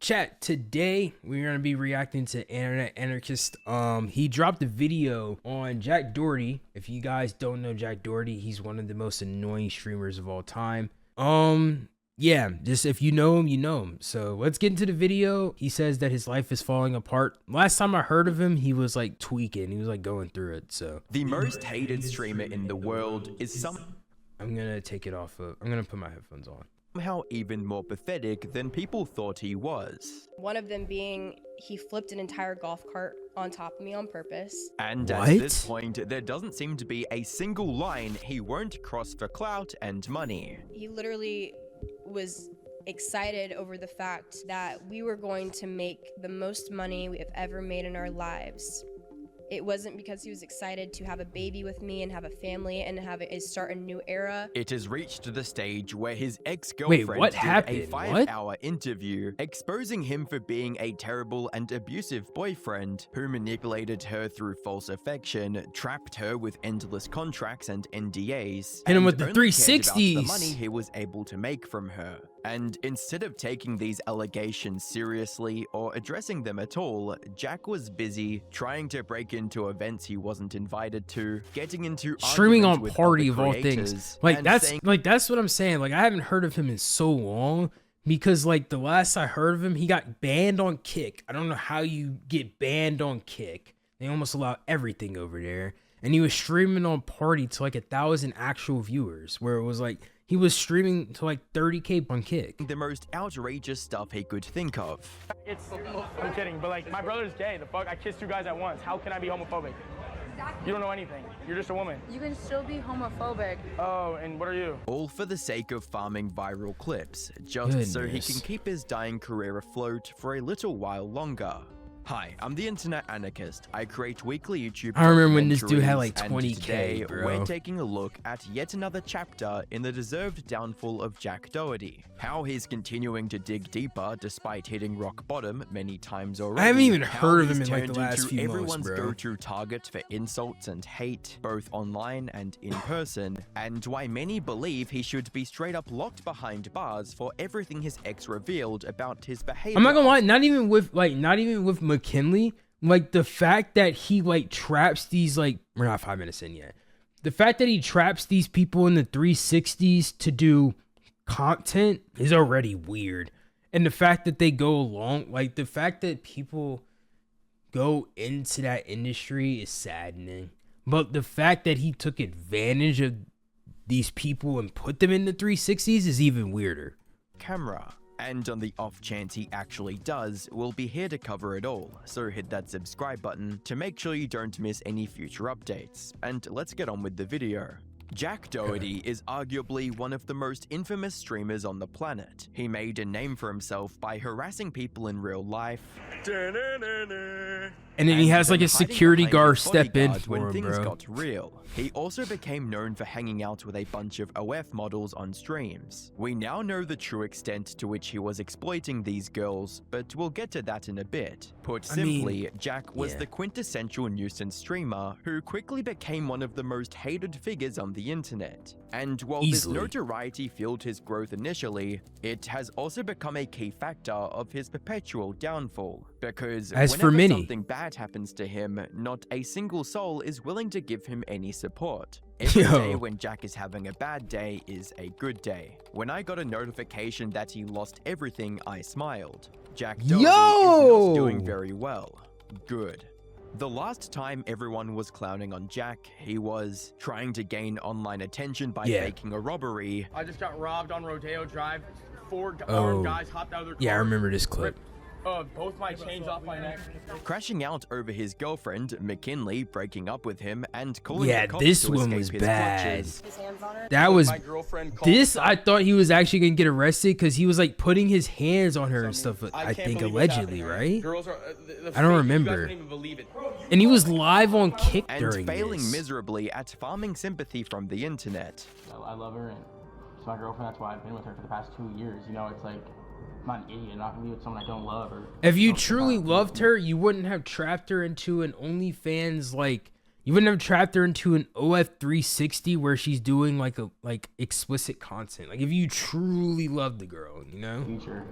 Chat, today we're going to be reacting to Internet Anarchist. He dropped a video on Jack Doherty. If you guys don't know Jack Doherty, he's one of the most annoying streamers of all time. Yeah, just if you know him, you know him. So let's get into the video. He says that his life is falling apart. Last time I heard of him, he was like tweaking. He was like going through it. So the most hated streamer in the world is I'm going to take it off. I'm going to put my headphones on. Somehow even more pathetic than people thought he was. One of them being he flipped an entire golf cart on top of me on purpose. And What? at this point, there doesn't seem to be a single line he won't cross for clout and money. He literally was excited over the fact that we were going to make the most money we have ever made in our lives. It wasn't because he was excited to have a baby with me and have a family and start a new era. It has reached the stage where his ex-girlfriend what did happened? a 5-hour interview exposing him for being a terrible and abusive boyfriend who manipulated her through false affection, trapped her with endless contracts and NDAs, Hit him with and the only cared about 360s. the money he was able to make from her. And instead of taking these allegations seriously or addressing them at all, Jack was busy trying to break into events he wasn't invited to, getting into Streaming on arguments with Party other of all creators, things. Like and that's saying, that's what I'm saying. Like I haven't heard of him in so long because like the last I heard of him, he got banned on Kick. I don't know how you get banned on Kick. They almost allow everything over there. And he was streaming on Party to like 1,000 actual viewers, where it was like he was streaming to like 30K on Kick. the most outrageous stuff he could think of. I'm kidding, but like, my brother's gay. The fuck? I kissed 2 guys at once. How can I be homophobic? You don't know anything. You're just a woman. You can still be homophobic. Oh, and what are you? All for the sake of farming viral clips, just so he Goodness. can keep his dying career afloat for a little while longer. Hi, I'm the Internet Anarchist. I create weekly YouTube I remember when this dude had, like, documentaries, and 20K, today bro. we're taking a look at yet another chapter in the deserved downfall of Jack Doherty. How he's continuing to dig deeper despite hitting rock bottom many times already. I haven't even How heard of him he's in like the turned last into few months, everyone's bro. go-to target for insults and hate, both online and in person, and why many believe he should be straight up locked behind bars for everything his ex revealed about his behavior. I'm not gonna lie, not even with McKinley. Like the fact that he like traps these, like, we're not 5 minutes in yet. The fact that he traps these people in the 360s to do content is already weird. And the fact that they go along, like the fact that people go into that industry is saddening. But the fact that he took advantage of these people and put them in the 360s is even weirder. Camera. And on the off chance he actually does, we'll be here to cover it all, so hit that subscribe button to make sure you don't miss any future updates. And let's get on with the video. Jack Doherty is arguably one of the most infamous streamers on the planet. He made a name for himself by harassing people in real life. And then he has like a then hiding security behind guard his step in bodyguard for when him, things bro. got real. He also became known for hanging out with a bunch of OF models on streams. We now know the true extent to which he was exploiting these girls, but we'll get to that in a bit. Put simply, Jack was the quintessential nuisance streamer who quickly became one of the most hated figures on the internet. And while this notoriety fueled his growth initially, it has also become a key factor of his perpetual downfall. Because whenever something bad happens to him, not a single soul is willing to give him any support. Every day when Jack is having a bad day is a good day. When I got a notification that he lost everything, I smiled. Jack Doherty is not doing very well. Good. The last time everyone was clowning on Jack, he was trying to gain online attention by faking a robbery. I just got robbed on Rodeo Drive. 4 armed guys hopped out of their car. Yeah, I remember this clip. Both my chains off my neck. Crashing out over his girlfriend, McKinley breaking up with him, and calling the cops this to one escape was his bad. clutches. That was My girlfriend called this. the I cops. thought he was actually gonna get arrested because he was like putting his hands on her and stuff. I can't think believe what's allegedly, happening. right? Girls are, I don't remember. You guys wouldn't even believe it. And he was live on Kick And during failing this. miserably at farming sympathy from the internet. I love her and she's my girlfriend. That's why I've been with her for the past 2 years. You know, it's like, I'm not an idiot. I'm not gonna be with someone I don't love. Or If you don't truly care about. loved her, you wouldn't have trapped her into an OnlyFans, like you wouldn't have trapped her into an OF 360 where she's doing like explicit content. Like if you truly love the girl, you know. future.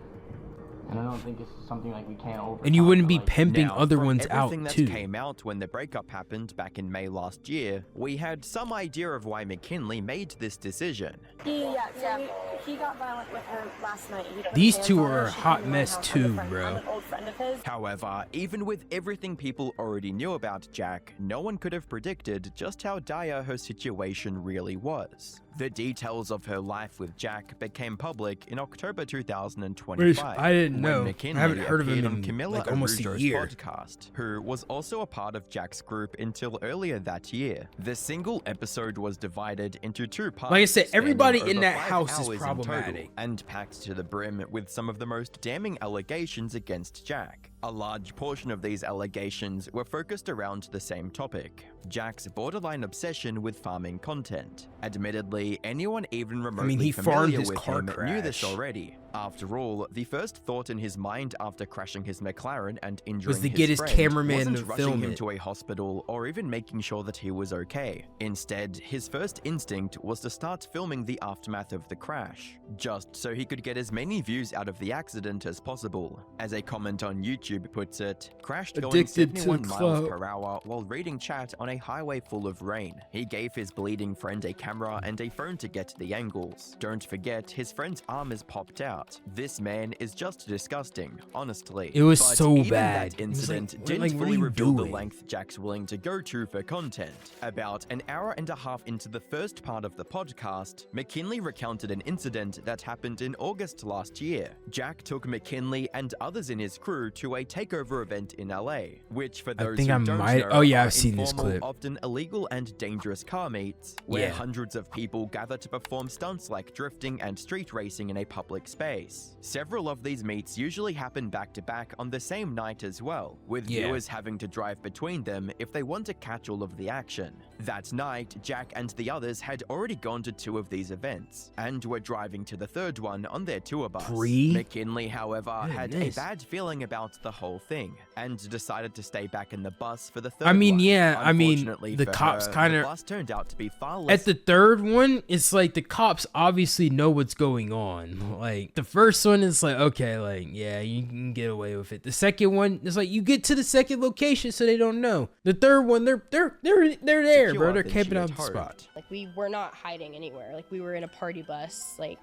And I don't think it's something like we can't overcome. And you wouldn't be like, pimping Now, other from ones out everything that too. came out when the breakup happened back in May last year, we had some idea of why McKinley made this decision. Yeah, he got violent with her last night. He put These hands two on her. are a She hot came to my mess house. too, I'm a bro. I'm an old friend of his. However, even with everything people already knew about Jack, no one could have predicted just how dire her situation really was. The details of her life with Jack became public in October 2025. Which I didn't know. When I McKinley haven't heard of him appeared on in, Camilla like, almost a Araujo's year. podcast, who was also a part of Jack's group until earlier that year. The single episode was divided into 2 parts. Like I said, spanning everybody in over that 5 house is hours in total, problematic. and packed to the brim with some of the most damning allegations against Jack. A large portion of these allegations were focused around the same topic: Jack's borderline obsession with farming content. Admittedly, anyone even remotely he farmed familiar his with car him knew this crash. already. After all, the first thought in his mind after crashing his McLaren and injuring to get his friend cameraman wasn't to rushing film him it. to a hospital or even making sure that he was okay. Instead, his first instinct was to start filming the aftermath of the crash, just so he could get as many views out of the accident as possible. As a comment on YouTube puts it, crashed going Addicted to 71 miles clout. per hour while reading chat on a highway full of rain. He gave his bleeding friend a camera and a phone to get the angles. Don't forget, his friend's arm is popped out. This man is just disgusting, honestly. It was But so even bad. That It was like, incident what- didn't like, what are fully you reveal the doing? length Jack's willing to go to for content. About an hour and a half into the first part of the podcast, McKinley recounted an incident that happened in August last year. Jack took McKinley and others in his crew to a takeover event in LA, which for those think who I don't might- know, oh, yeah, are I've seen this informal, clip. often illegal and dangerous car meets, where Yeah. hundreds of people gather to perform stunts like drifting and street racing in a public space. Several of these meets usually happen back to back on the same night as well, with Yeah. viewers having to drive between them if they want to catch all of the action. That night, Jack and the others had already gone to 2 of these events, and were driving to the 3rd one on their tour bus. McKinley, however, had a Goodness. bad feeling about the whole thing, and decided to stay back in the bus for the 3rd I mean, one. yeah, I mean, Unfortunately the for cops her, kinda- the bus turned out to be far less At the 3rd one, it's like the cops obviously know what's going on. Like the first one is like, okay, like, yeah, you can get away with it. The second one is like, you get to the second location so they don't know. The 3rd one, they're there, secure bro. They're than camping she out had the hoped. spot. Like, we were not hiding anywhere. Like, we were in a party bus, like,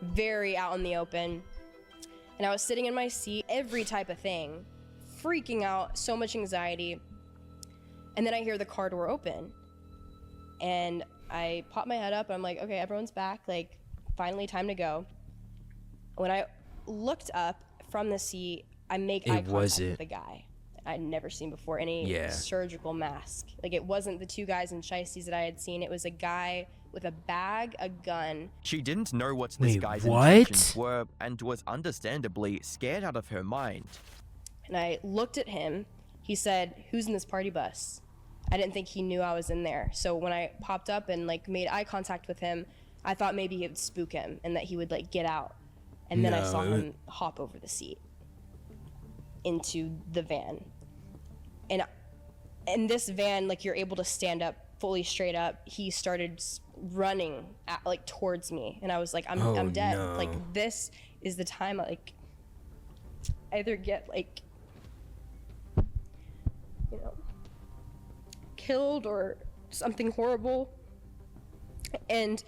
very out in the open. And I was sitting in my seat, every type of thing, freaking out, so much anxiety. And then I hear the car door open. And I pop my head up, and I'm like, okay, everyone's back. Like, finally, time to go. When I looked up from the seat, I make eye contact wasn't. with the guy I'd never seen before, any Yeah. surgical mask. Like, it wasn't the 2 guys in shiesties that I had seen. It was a guy with a bag, a gun. She didn't know what this Wait, guy's what? intentions were, and was understandably scared out of her mind. And I looked at him. He said, "Who's in this party bus?" I didn't think he knew I was in there. So when I popped up and like made eye contact with him, I thought maybe it would spook him and that he would like get out. And then I No, saw it him hop over the seat into the van. And in this van, like, you're able to stand up fully straight up. He started running like towards me, and I was like, I'm Oh, dead. no. Like, this is the time I like either get like, you know, killed or something horrible. And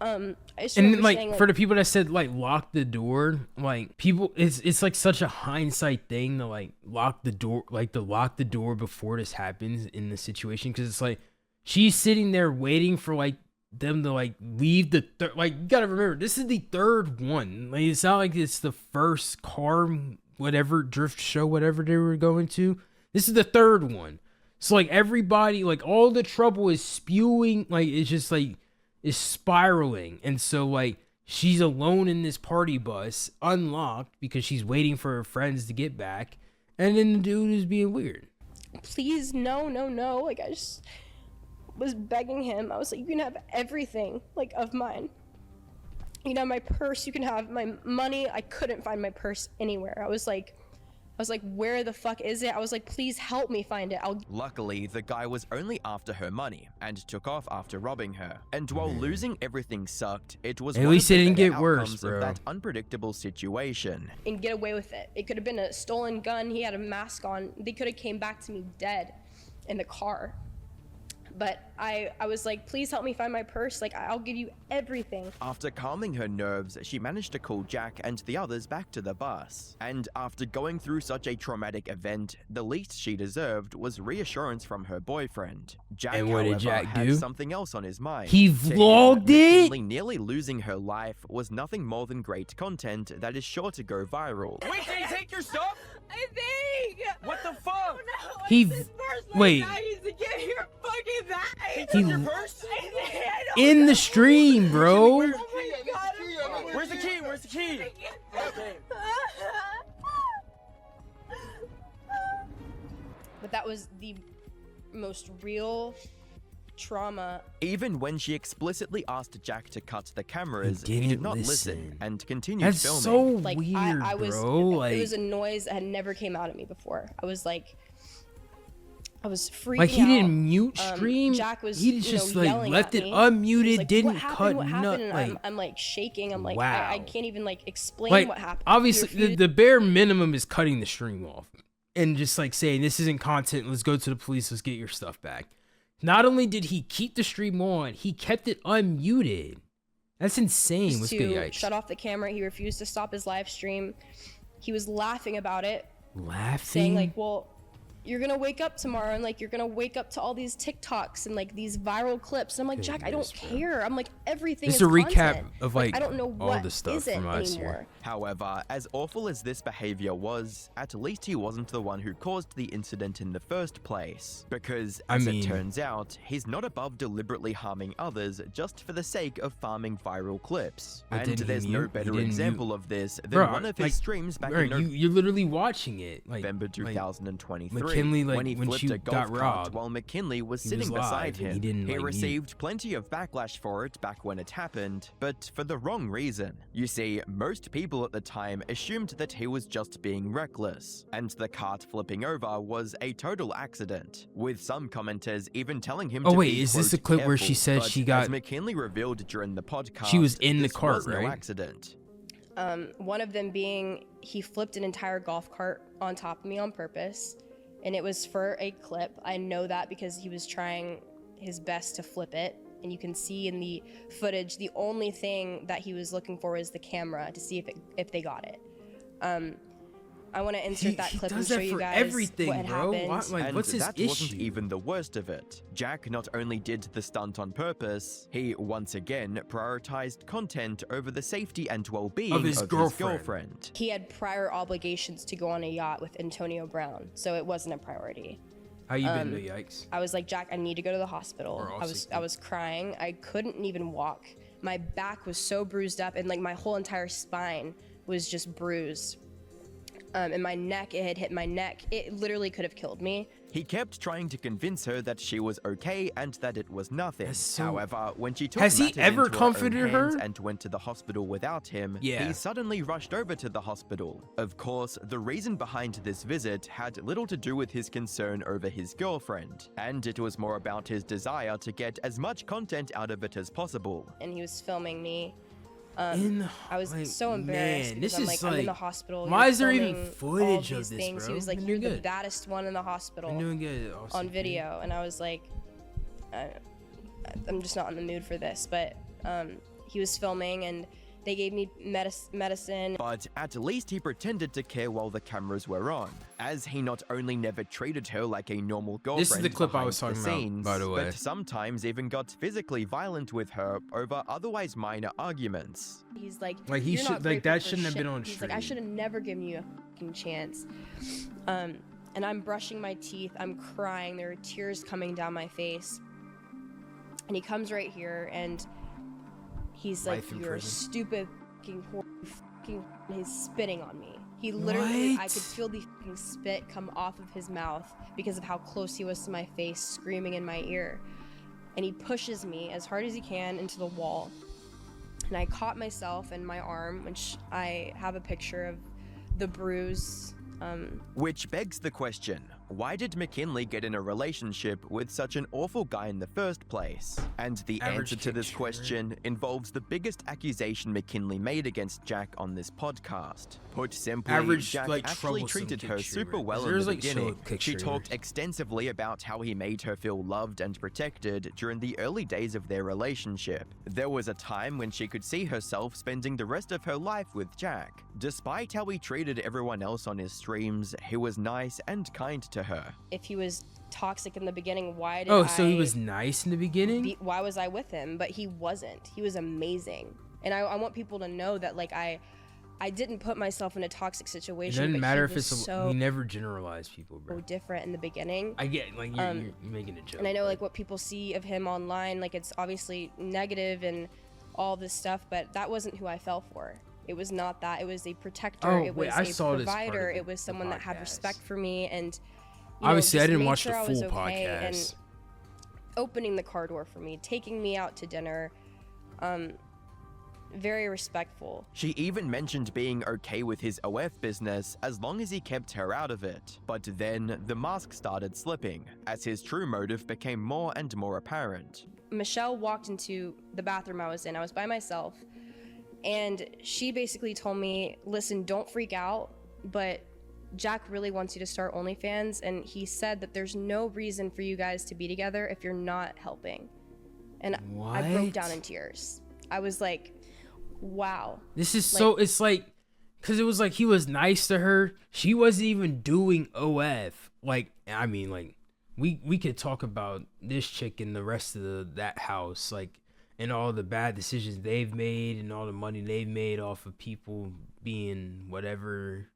I just And remember like saying, for the people that said like lock the door, like people, it's like such a hindsight thing to like lock the door, like to lock the door before this happens in the situation, because it's like she's sitting there waiting for like them to like leave the like, you gotta remember this is the 3rd one. Like, it's not like it's the first car whatever drift show whatever they were going to. This is the 3rd one, so like everybody, like all the trouble is spewing, like it's just like is spiraling. And so like she's alone in this party bus unlocked because she's waiting for her friends to get back, and then the dude is being weird. please, no. Like, I just was begging him. I was like, you can have everything, like, of mine. You can have my purse, you can have my money. I couldn't find my purse anywhere. I was like, I was like, where the fuck is it? I was like, please help me find it. Luckily, the guy was only after her money and took off after robbing her. And while losing everything sucked, it was At one least of it the didn't better get worse, outcomes bro. of that unpredictable situation. And get away with it. It could have been a stolen gun. He had a mask on. They could have came back to me dead in the car. But I was like, please help me find my purse. Like, I'll give you everything. After calming her nerves, she managed to call Jack and the others back to the bus. And after going through such a traumatic event, the least she deserved was reassurance from her boyfriend. Jack, And what did however, Jack had do? something else on his mind. He To him, vlogged it? McKinley nearly losing her life was nothing more than great content that is sure to go viral. Wait, can you take your stuff? I think. What the fuck? Oh, no, He this purse wait. like that. He's to get your fucking bag. He took your purse? I don't In know. the stream, bro. Oh my God. Where's the key? Where's the key? Okay. But that was the most real trauma. Even when she explicitly asked Jack to cut the cameras, He he did didn't not listen. listen and continued That's filming. so Like, weird, I was, bro. Like, it was a noise that had never came out of me before. I was like, I was freaking like he out. didn't mute stream. Jack was, He just like yelling left at it me. unmuted, He's like, didn't what happened? cut What nut. happened? And Like, I'm like shaking. I'm like, wow. I can't even like explain like what happened. obviously He the, refused- the bare minimum is cutting the stream off and just like saying this isn't content. Let's go to the police. Let's get your stuff back. Not only did he keep the stream on, he kept it unmuted. That's insane. What's good, to yikes? shut off the camera. He refused to stop his live stream. He was laughing about it, Laughing. saying like, well, you're gonna wake up tomorrow and like you're gonna wake up to all these TikToks and like these viral clips. And I'm like, Jack, I don't Goodness, bro. care. I'm like, everything This is is a recap content. of, like, I don't know all what the stuff isn't from last year. anymore. However, as awful as this behavior was, at least he wasn't the one who caused the incident in the first place. Because, as it turns out, he's not above deliberately harming others just for the sake of farming viral clips. But And didn't he there's no mute? He better didn't example mute. of this than Bro, one of his like, streams back bro, in you're literally watching it. Like, November like, 2023, McKinley, like, when he when flipped she a golf got cart robbed, while McKinley was he sitting was beside live and him. he didn't, like, mute. received plenty of backlash for it back when it happened, but for the wrong reason. You see, most people at the time assumed that he was just being reckless, and the cart flipping over was a total accident, with some commenters even telling him Oh, to wait, be, is this quote, a clip where she careful. said But she got- as McKinley revealed during the podcast, She was in the this cart, was no right? accident. One of them being he flipped an entire golf cart on top of me on purpose, and it was for a clip. I know that because he was trying his best to flip it, and you can see in the footage the only thing that he was looking for was the camera to see if they got it. I want to insert that clip and does show that you for guys everything, what had bro. happened. Like, And what's his that issue? wasn't even the worst of it. Jack not only did the stunt on purpose, he once again prioritized content over the safety and well-being Of his girlfriend. girlfriend. He had prior obligations to go on a yacht with Antonio Brown, so it wasn't a priority. How you been, though, yikes? I was like, Jack, I need to go to the hospital. Or also- I was crying. I couldn't even walk. My back was so bruised up, and like my whole entire spine was just bruised. And my neck, it had hit my neck. It literally could have killed me. He kept trying to convince her that she was okay and that it was nothing. That's so- However, when she took Has he matters ever into her own comforted hands her? and went to the hospital without him, Yeah. he suddenly rushed over to the hospital. Of course, the reason behind this visit had little to do with his concern over his girlfriend, and it was more about his desire to get as much content out of it as possible. And he was filming me. I was so embarrassed because I'm like, I'm in the hospital. Why you're is there even filming all footage of these this, things. bro? He was like, Been you're doing the good. baddest one in the hospital I'm doing good. on video. And I was like, I'm just not in the mood for this. But he was filming and they gave me medicine. But at least he pretended to care while the cameras were on, as he not only never treated her like a normal girlfriend This is the clip I was behind talking the about, scenes, by the way. but sometimes even got physically violent with her over otherwise minor arguments. He's like, Like, he "You're not should- like, grateful that for shouldn't have been shit." on He's like, I stream. should have never given you a fucking chance. And I'm brushing my teeth. I'm crying. There are tears coming down my face. And he comes right here and he's like, Life in "You're a prison. stupid fucking whore." And he's spitting on me. He literally, I What? could feel the fucking spit come off of his mouth because of how close he was to my face, screaming in my ear. And he pushes me as hard as he can into the wall. And I caught myself in my arm, which I have a picture of the bruise Which begs the question, why did McKinley get in a relationship with such an awful guy in the first place? And the Average answer to this kick question involves the biggest accusation McKinley made against Jack on this podcast. Put simply, Average, Jack like, actually troublesome treated kick her streamer. super well in There's, the like, beginning. chill kick She streamers. talked extensively about how he made her feel loved and protected during the early days of their relationship. There was a time when she could see herself spending the rest of her life with Jack. Despite how he treated everyone else on his streams, he was nice and kind to her. If he was toxic in the beginning, why did so he was nice in the beginning? why was I with him? But he wasn't. He was amazing. And I want people to know that, like, I didn't put myself in a toxic It situation. doesn't but matter he if was it's so we never generalize people, bro. different in the beginning. I get, like, you're making a joke. And I know, but- like, what people see of him online, like, it's obviously negative and all this stuff, but that wasn't who I fell for. It was not that. It was a protector. Oh, it wait, was I a saw this part of provider. the- It was the someone that had podcast. respect for me, and Obviously, I just didn't made watch sure the I was full okay, podcast. and opening the car door for me, taking me out to dinner, very respectful. She even mentioned being okay with his OF business as long as he kept her out of it. But then the mask started slipping, as his true motive became more and more apparent. Michelle walked into the bathroom I was in. I was by myself, and she basically told me, listen, don't freak out, but Jack really wants you to start OnlyFans, and he said that there's no reason for you guys to be together if you're not helping. And I broke down What? in tears. I was like, wow. This is so, it's like, because it was like he was nice to her. She wasn't even doing OF. Like, I mean, like, we could talk about this chick and the rest of that house, like, and all the bad decisions they've made and all the money they've made off of people being whatever.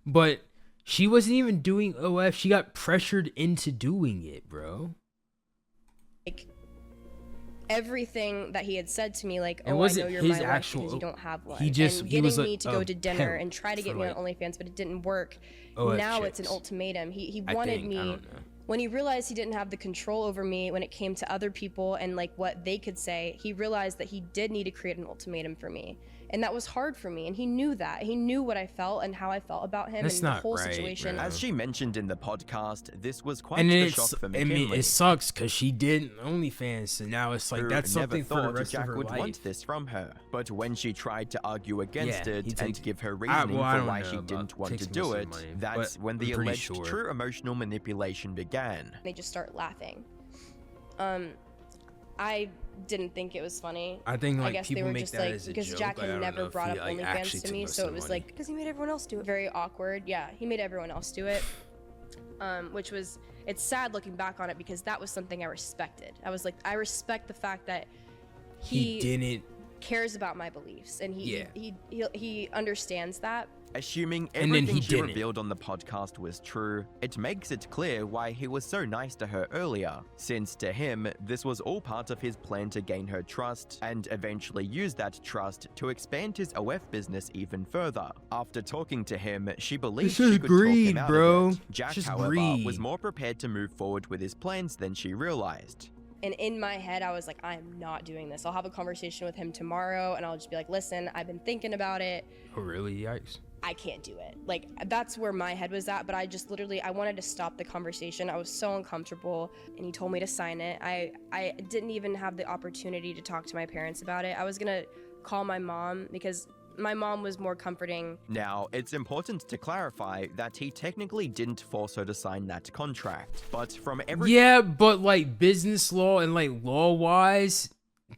But she wasn't even doing OF. She got pressured into doing it, bro. Like, everything that he had said to me, like, It oh, I wasn't know you're his my wife actual- because you don't have one. he just- and he getting was me a- to go a to dinner pimp and try to get for, me like, on OnlyFans, but it didn't work. OF Now it's an chicks. ultimatum. He I wanted think, me. I don't know. When he realized he didn't have the control over me when it came to other people and like what they could say, he realized that he did need to create an ultimatum for me. And that was hard for me. And he knew that. He knew what I felt and how I felt about him That's and the not whole right, situation. bro. As she mentioned in the podcast, this was quite And the it's, shock for I McKinley. mean, it sucks because she did OnlyFans, so now it's like who that's never something for thought the rest Jack of her would life. want this from her. But when she tried to argue against Yeah, it he and takes- give her I reasoning don't for why know she about didn't want to takes do most of it, the money, that's but when the I'm pretty alleged sure. true emotional manipulation began. They just start laughing. I didn't think it was funny. I think, like, guess people they were make just that like, as a because joke. Jack Like, I had don't never know if brought he, up like, actually OnlyFans to took me, most so of it the was money. like, because he made everyone else do it. Very awkward. Yeah, he made everyone else do it. Which was, it's sad looking back on it because that was something I respected. I was like, I respect the fact that He didn't. cares about my beliefs and he understands that. Assuming And then everything he she didn't. revealed on the podcast was true, it makes it clear why he was so nice to her earlier, since to him, this was all part of his plan to gain her trust and eventually use that trust to expand his OF business even further. After talking to him, she believed This is she could greed, talk him out bro. of it. Jack, It's just however, greed. was more prepared to move forward with his plans than she realized. And in my head, I was like, I am not doing this. I'll have a conversation with him tomorrow and I'll just be like, listen, I've been thinking about it. Oh, really? Yikes. I can't do it. Like, that's where my head was at, but I just literally, I wanted to stop the conversation. I was so uncomfortable, and he told me to sign it. I didn't even have the opportunity to talk to my parents about it. I was gonna call my mom because my mom was more comforting. Now, it's important to clarify that he technically didn't force her to sign that contract, but from every Yeah, but like business law and like law wise,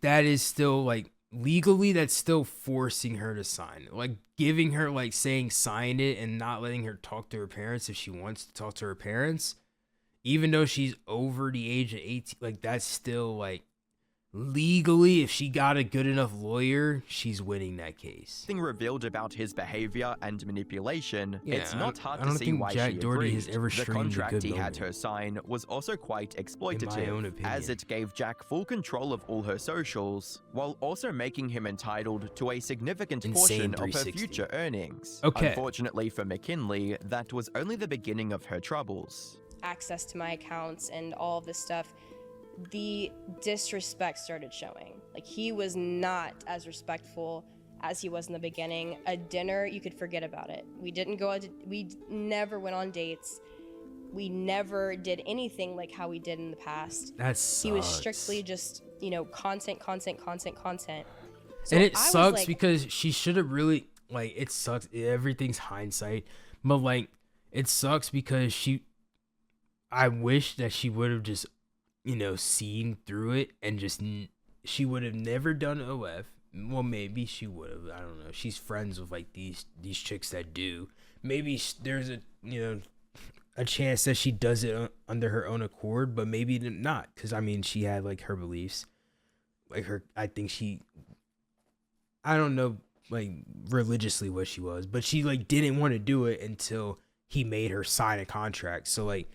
that is still like legally that's still forcing her to sign it. Like giving her like saying sign it and not letting her talk to her parents if she wants to talk to her parents, even though she's over the age of 18, like that's still like legally, if she got a good enough lawyer, she's winning that case. thing revealed about his behavior and manipulation, Yeah, it's not hard I to don't see think why Jack she Doherty agreed. has ever The streamed a contract good he had moment. her sign was also quite exploitative, own opinion. as it gave Jack full control of all her socials, while also making him entitled to a significant Insane portion of her 360. future earnings. Okay. Unfortunately for McKinley, that was only the beginning of her troubles. Access to my accounts and all of this stuff, the disrespect started showing. Like, he was not as respectful as he was in the beginning. A dinner, you could forget about it. We didn't go out we never went on dates. We never did anything like how we did in the past. That sucks. He was strictly just, you know, content. So And it I was sucks like, because she should have really, like, it sucks. Everything's hindsight. But, like, it sucks because I wish that she would have just, you know, seen through it and just, she would have never done OF. Well, maybe she would have. I don't know. She's friends with, like, these chicks that do. Maybe there's a, you know, a chance that she does it under her own accord, but maybe not. Because, I mean, she had, like, her beliefs. Like, I don't know, like, religiously what she was, but she, like, didn't want to do it until he made her sign a contract. So, like,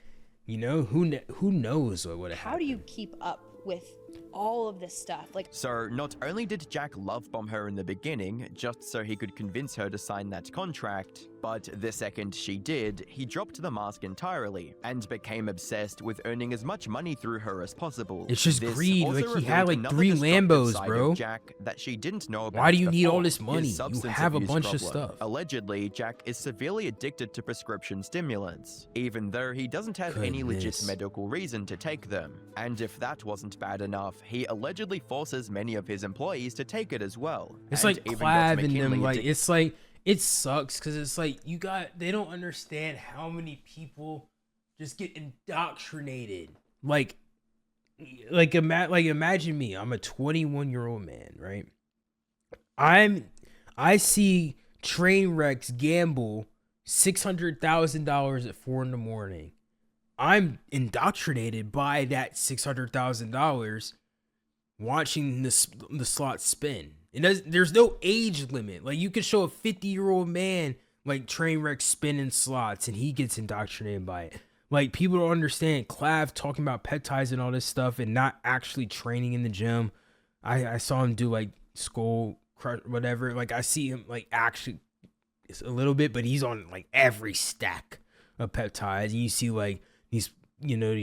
you know, who knows what would have happened. how do you keep up with all of this stuff? Like, So, not only did Jack love bomb her in the beginning, just so he could convince her to sign that contract, but the second she did, he dropped the mask entirely and became obsessed with earning as much money through her as possible. It's just This greed. also Like, he revealed had, like, another 3 destructive Lambos, side bro. of Jack that she didn't know about. Why do you need before, all this his money? You substance have a abuse bunch of problem. stuff. Allegedly, Jack is severely addicted to prescription stimulants, even though he doesn't have any legit Goodness. medical reason to take them. And if that wasn't bad enough, he allegedly forces many of his employees to take it as well. It's And like even got Clav and McKinley them, like, addicted. it's like, it sucks because it's like, they don't understand how many people just get indoctrinated. Like imagine me, I'm a 21-year-old man, right? I see train wrecks gamble $600,000 at 4 a.m. I'm indoctrinated by that $600,000 watching the slots spin. There's no age limit. Like, you could show a 50-year-old man like train wreck spinning slots and he gets indoctrinated by it. Like, people don't understand Clav talking about peptides and all this stuff and not actually training in the gym. I saw him do like skull crush, whatever. Like, I see him like actually it's a little bit, but he's on like every stack of peptides. And you see like these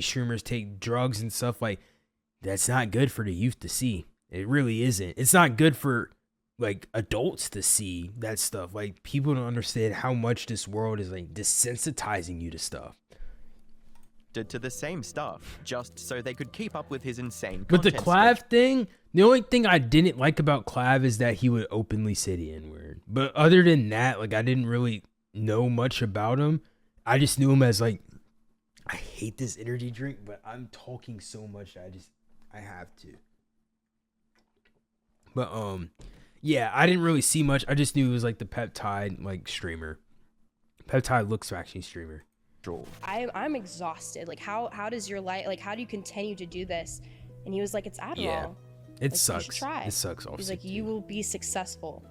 streamers take drugs and stuff. Like, that's not good for the youth to see. It really isn't. It's not good for like adults to see that stuff. Like, people don't understand how much this world is like desensitizing you to stuff. To the same stuff, just so they could keep up with his insane But the content Clav thing, the only thing I didn't like about Clav is that he would openly say the N-word. But other than that, like, I didn't really know much about him. I just knew him as like, I hate this energy drink, but I'm talking so much I have to. But yeah, I didn't really see much. I just knew it was like the peptide like streamer. Peptide looks actually streamer. I'm exhausted. Like, how does your life, like, how do you continue to do this? And he was like, it's Adderall. Yeah. It Like, you sucks. should try. It sucks. He's like, you will be successful.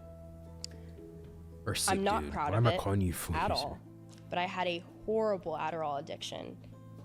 Or sick, I'm not dude. proud Why of am I it calling you fool at user? all. But I had a horrible Adderall addiction.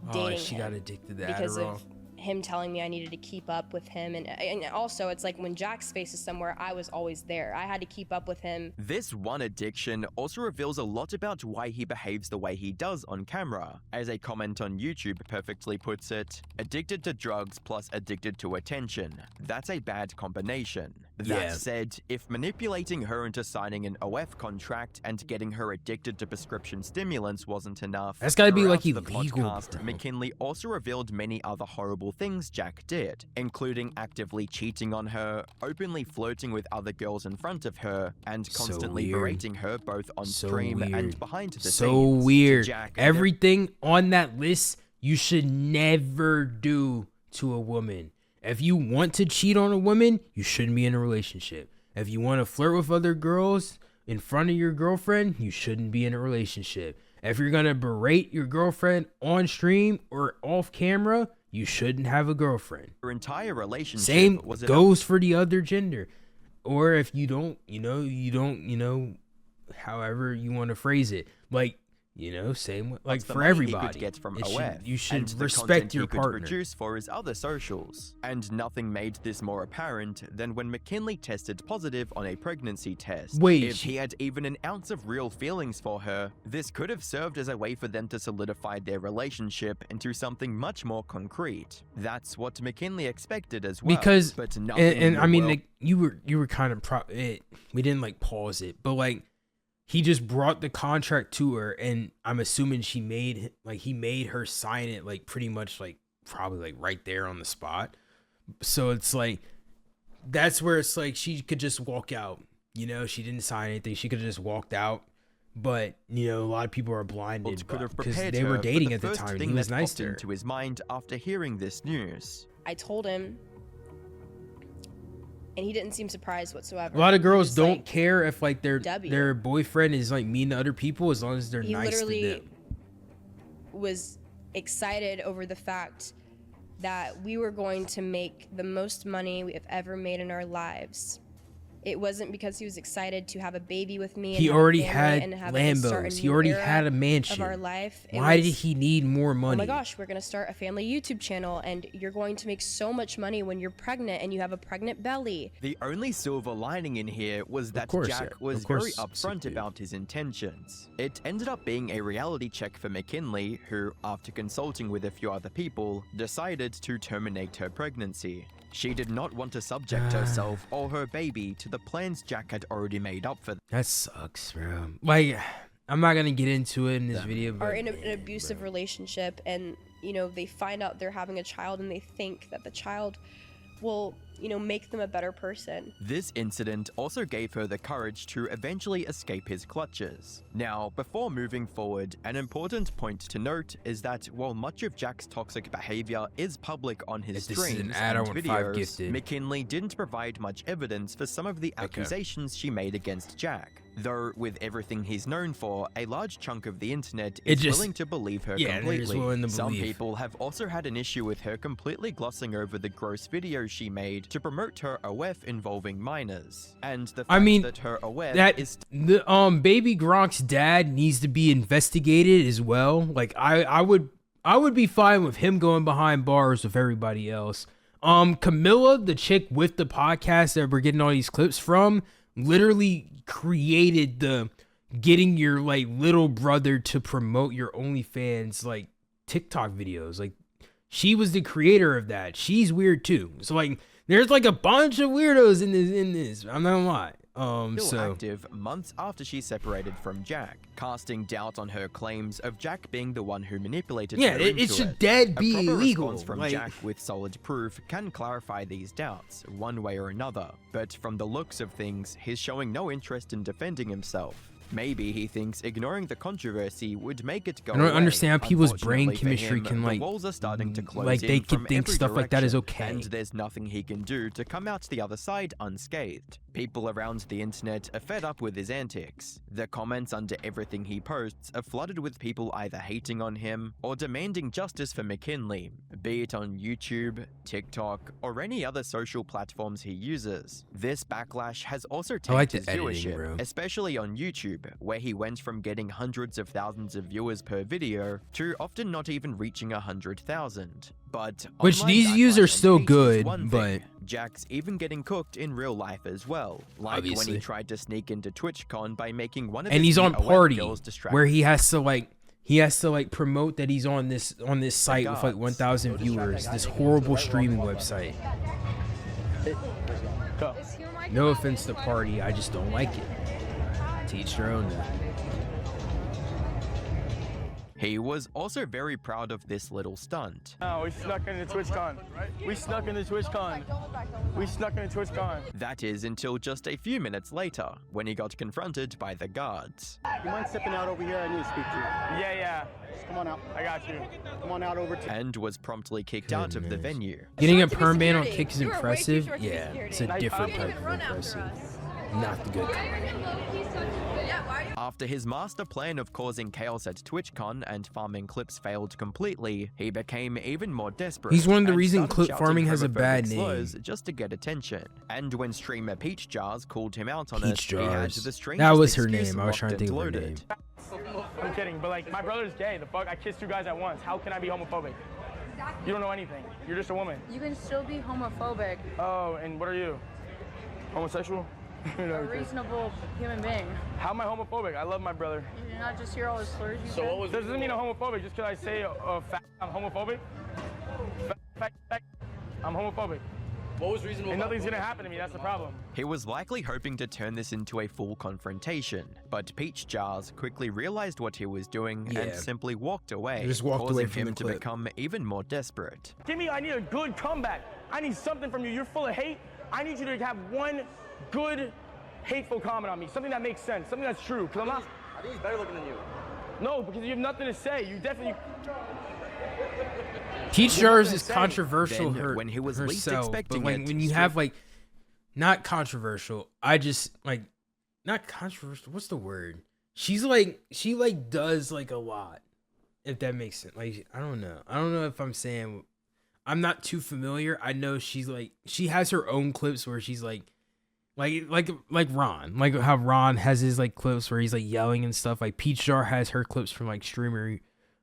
Oh, Dating she him got addicted to because Adderall. of him telling me I needed to keep up with him, and also it's like when Jack's face is somewhere, I was always there. I had to keep up with him. This one addiction also reveals a lot about why he behaves the way he does on camera. As a comment on YouTube perfectly puts it, addicted to drugs plus addicted to attention. That's a bad combination. That Yeah. said, if manipulating her into signing an OF contract and getting her addicted to prescription stimulants wasn't enough, That's gotta be, throughout like, the illegal, podcast, bro. McKinley also revealed many other horrible things Jack did, including actively cheating on her, openly flirting with other girls in front of her, and So constantly weird. berating her both on So stream and weird. behind the So scenes. weird. Jack, Everything on that list you should never do to a woman. If you want to cheat on a woman, you shouldn't be in a relationship. If you want to flirt with other girls in front of your girlfriend, you shouldn't be in a relationship. If you're going to berate your girlfriend on stream or off camera, you shouldn't have a girlfriend. Her entire relationship Same was goes for the other gender. Or if you don't, however you want to phrase it. Like, You know, same like What's the for money everybody. he could get from It OF, should, you should and the respect content your he could partner. produce for his other socials. And nothing made this more apparent than when McKinley tested positive on a pregnancy test. Wait, If he had even an ounce of real feelings for her, this could have served as a way for them to solidify their relationship into something much more concrete. That's what McKinley expected as well. Because but nothing in and the I mean, world- like, you were kind of we didn't like pause it, but like he just brought the contract to her, and I'm assuming he made her sign it like pretty much like probably like right there on the spot. So it's like that's where it's like she could just walk out. You know, she didn't sign anything. She could have just walked out. But you know, a lot of people are blinded could have because prepared they her were for dating the at the first time. And thing he was that nice popped to her. into his mind after hearing this news. I told him, and he didn't seem surprised whatsoever. A lot of He girls was don't like, care if like W. their boyfriend is like mean to other people as long as they're he nice to literally them. was excited over the fact that we were going to make the most money we have ever made in our lives. It wasn't because he was excited to have a baby with me. He and have a already family had and have it start a Lambos. He new already era had a of mansion. our life. It Why did was, he need more money? oh my gosh, we're going to start a family YouTube channel and you're going to make so much money when you're pregnant and you have a pregnant belly. The only silver lining in here was that course, Jack yeah. was Of very course, upfront dude. about his intentions. It ended up being a reality check for McKinley, who, after consulting with a few other people, decided to terminate her pregnancy. She did not want to subject herself or her baby to the plans Jack had already made up for them. That sucks, bro. Like, I'm not gonna get into it in this video, but Are in an abusive relationship and, you know, they find out they're having a child and they think that the child will, you know, make them a better person. This incident also gave her the courage to eventually escape his clutches. Now, before moving forward, an important point to note is that while much of Jack's toxic behavior is public on his If this is an streams ad, I and want 5 videos, gifted. McKinley didn't provide much evidence for some of the accusations she made against Jack. Though, with everything he's known for, a large chunk of the internet is willing to believe her they're just completely. willing to Some believe. people have also had an issue with her completely glossing over the gross videos she made to promote her OF involving minors. And the fact I mean, that her OF that is the baby Gronk's dad needs to be investigated as well. Like I would be fine with him going behind bars with everybody else. Camilla, the chick with the podcast that we're getting all these clips from, literally created the getting your like little brother to promote your OnlyFans like TikTok videos. Like she was the creator of that. She's weird too. So like there's like a bunch of weirdos in this. I'm not gonna lie. still active months after she separated from Jack, casting doubt on her claims of Jack being the one who manipulated her it into should dead be A proper illegal. response from Like, Jack with solid proof can clarify these doubts, one way or another. But from the looks of things, he's showing no interest in defending himself. Maybe he thinks ignoring the controversy would make it go I don't away. understand how people's brain Unfortunately for chemistry him, can, the like, walls are starting to close like, in they can from think every stuff like that is direction, okay. and there's nothing he can do to come out the other side unscathed. People around the internet are fed up with his antics. The comments under everything he posts are flooded with people either hating on him or demanding justice for McKinley, be it on YouTube, TikTok, or any other social platforms he uses. This backlash has also I like tanked the his editing, viewership, bro. especially on YouTube, where he went from getting hundreds of thousands of viewers per video to often not even reaching 100,000. But Which online these views are backlash still and hate is good, one but- thing. Jack's even getting cooked in real life as well, like when Obviously. he tried to sneak into TwitchCon by making one of and his he's on new OF Party girls distract where he has to like promote that he's on this site with like gods. 1,000 viewers, this horrible streaming website. Go. No offense to Party, I just don't like it. To each their own. He was also very proud of this little stunt. No, we snuck into TwitchCon. We snuck into TwitchCon. We snuck into TwitchCon. That is until just a few minutes later, when he got confronted by the guards. You mind stepping out over here? I need to speak to you. Yeah. Just come on out. I got you. Come on out over to. And was promptly kicked out of the Goodness. venue. Getting a Short to be perm ban on security. kick is You are way too impressive. short to be Yeah, it's a security. different You type didn't of run after impressive. us. Not the good kind. After his master plan of causing chaos at TwitchCon and farming clips failed completely, he became even more desperate. He's one of the and reason started clip shouting farming has a homophobic bad slurs name. just to get attention. And when streamer Peach Jars called him out on Peach it, he had Jars. the strangest That was her excuse name. I was locked trying to think and of her loaded. name. I'm kidding, but like, my brother's gay. The fuck? I kissed 2 guys at once. How can I be homophobic? You don't know anything. You're just a woman. You can still be homophobic. Oh, and what are you? Homosexual? A reasonable human being. How am I homophobic? I love my brother. You're not just hear all the slurs you So said? what was doesn't mean I'm homophobic just because I say fact I'm homophobic. Fact, I'm homophobic. What was reasonable? And nothing's gonna happen to me, that's the problem. He was likely hoping to turn this into a full confrontation, but Peach Jars quickly realized what he was doing and simply walked away, He just walked causing away from him the to clip. become even more desperate. I need a good comeback. I need something from you. You're full of hate. I need you to have one good hateful comment on me, something that makes sense, something that's true, because I'm not... I think he's better looking than you. No, because you have nothing to say. You definitely... Peach Jars is controversial Then, when he was least herself, expecting but like it, when you have like, not controversial, I just like, not controversial, what's the word? She does like a lot, if that makes sense. Like, I don't know if I'm saying, I'm not too familiar. I know she has her own clips where she's like Ron, like how Ron has his like clips where he's like yelling and stuff. Like Peach Jar has her clips from like streamer,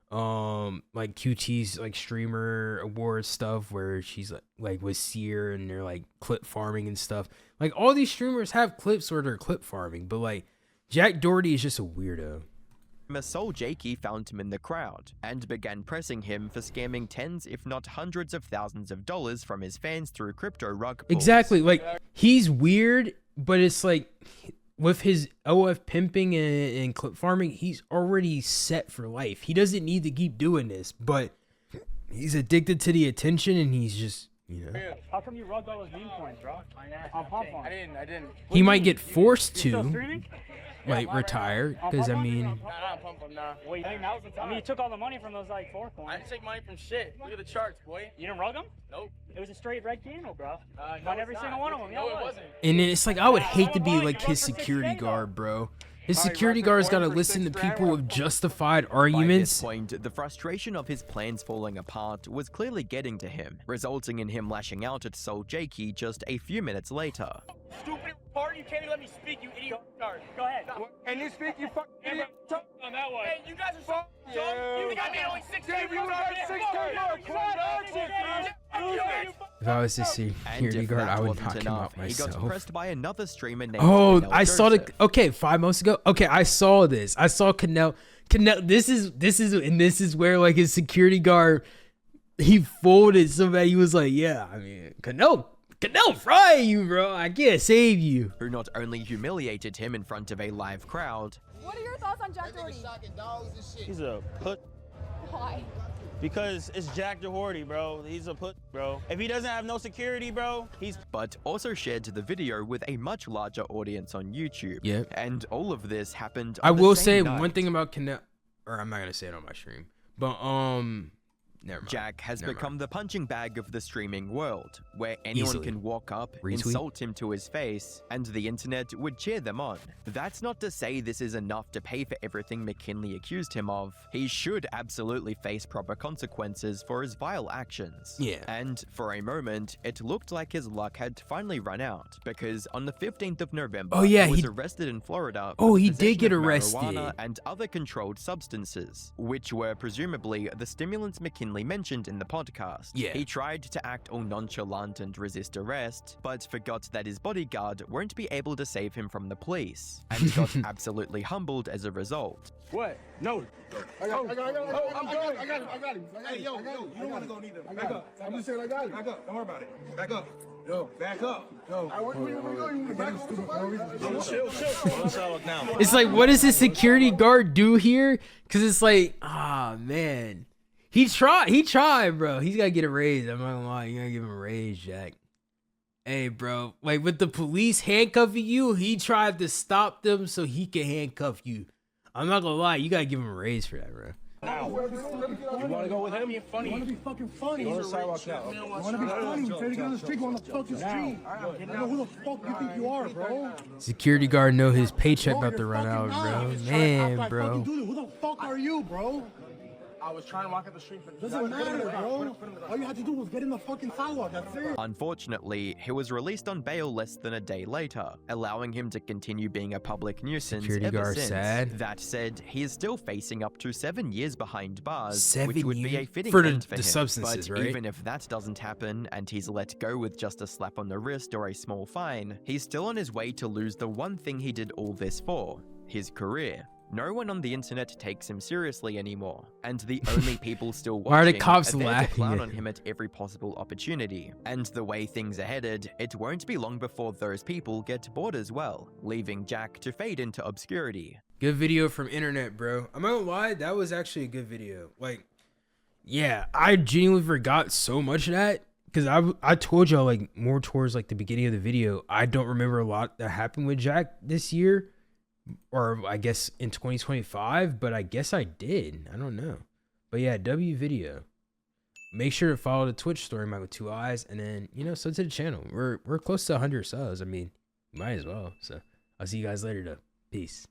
like QT's like streamer awards stuff where she's like with Seer and they're like clip farming and stuff. Like all these streamers have clips where they're clip farming, but like Jack Doherty is just a weirdo. Soul Jakey found him in the crowd and began pressing him for scamming tens if not hundreds of thousands of dollars from his fans through crypto rug pulls. Exactly, like he's weird, but it's like with his OF pimping and clip farming, he's already set for life. He doesn't need to keep doing this, but he's addicted to the attention and he's just, you know. How come you rugged all those meme coins, bro? On Pump On. I didn't. He might get forced to like retire, because I mean, Nah. Wait, I mean, you took all the money from those like 4 coins. I didn't take money from shit. Look at the charts, boy. You didn't rug them? Nope. It was a straight red candle, bro. On every single one of them. No, it wasn't. and it's like I would hate to be like his security guard, bro. His security guard's got to listen to people with justified arguments. By this point, the frustration of his plans falling apart was clearly getting to him, resulting in him lashing out at Soul Jakey just a few minutes later. Stupid part, you can't even let me speak, you idiot. Go ahead. Can you speak, you fucking idiot? On that one. Hey, you guys are so dumb. You got me only 16 If I was the security guard, I would knock him out he got myself. pressed by another streamer named Oh, Canel I saw the Joseph. okay 5 months ago. Okay, I saw this. I saw Canel. This is where like his security guard, he folded somebody. He was like, yeah, I mean, Canel fry you, bro. I can't save you. Who not only humiliated him in front of a live crowd, What are your thoughts on Jack Doherty? He's a put. Why? Because it's Jack Doherty, bro. He's a put, bro. If he doesn't have no security, bro, he's... but also shared the video with a much larger audience on YouTube. Yep. And all of this happened I on the will same say night. one thing about Canel, or I'm not gonna say it on my stream, but never mind. Jack has Never become mind. the punching bag of the streaming world, where anyone Easily. can walk up, Retweet. insult him to his face, and the internet would cheer them on. That's not to say this is enough to pay for everything McKinley accused him of. He should absolutely face proper consequences for his vile actions. Yeah. And for a moment, it looked like his luck had finally run out, because on the 15th of November, Oh, yeah, he was he- arrested in Florida. Oh, for he possession did get of arrested. marijuana and other controlled substances, which were presumably the stimulants McKinley mentioned in the podcast. Yeah. He tried to act all nonchalant and resist arrest, but forgot that his bodyguard won't be able to save him from the police, and got absolutely humbled as a result. What? No. I got him. Hey, yo, you don't want to go neither. Back up. I'm just saying I got him. Back up. Don't worry about it. Back up. Yo, back up. Yo. Where you going? Chill. It's like, what does his security guard do here? Because it's like, ah, man. He tried, bro. He's got to get a raise. I'm not gonna lie. You got to give him a raise, Jack. Hey, bro. Like, with the police handcuffing you, he tried to stop them so he can handcuff you. I'm not gonna lie. You got to give him a raise for that, bro. You want to go with him? You want to be fucking funny. You want to be funny. You try to get on the street, go on the fucking street. I know who the fuck you think you are, bro. Security guard know his paycheck about to run out, bro. Man, bro. Who the fuck are you, bro? I was trying to walk up the street. Doesn't matter, bro. All you had to do was get in the fucking sidewalk. That's it. Unfortunately, he was released on bail less than a day later, allowing him to continue being a public nuisance Security ever guard since. sad. That said, he is still facing up to 7 years behind bars, 7 which would be a years? fitting For end for the him. substances, but right? even if that doesn't happen and he's let go with just a slap on the wrist or a small fine, he's still on his way to lose the one thing he did all this for, his career. No one on the internet takes him seriously anymore, and the only people still watching Why are the cops are there to laughing clown at on him? him at every possible opportunity. And the way things are headed, it won't be long before those people get bored as well, leaving Jack to fade into obscurity. Good video from Internet, bro. I'm not gonna lie, that was actually a good video. Like, yeah, I genuinely forgot so much of that. Because I told y'all, like, more towards, like, the beginning of the video, I don't remember a lot that happened with Jack this year. Or, I guess, in 2025. But I guess I did. I don't know. But, yeah, W video. Make sure to follow the Twitch StoryofMike with 2 eyes. And then, you know, sub to the channel. We're close to 100 subs. I mean, might as well. So, I'll see you guys later, though. Peace.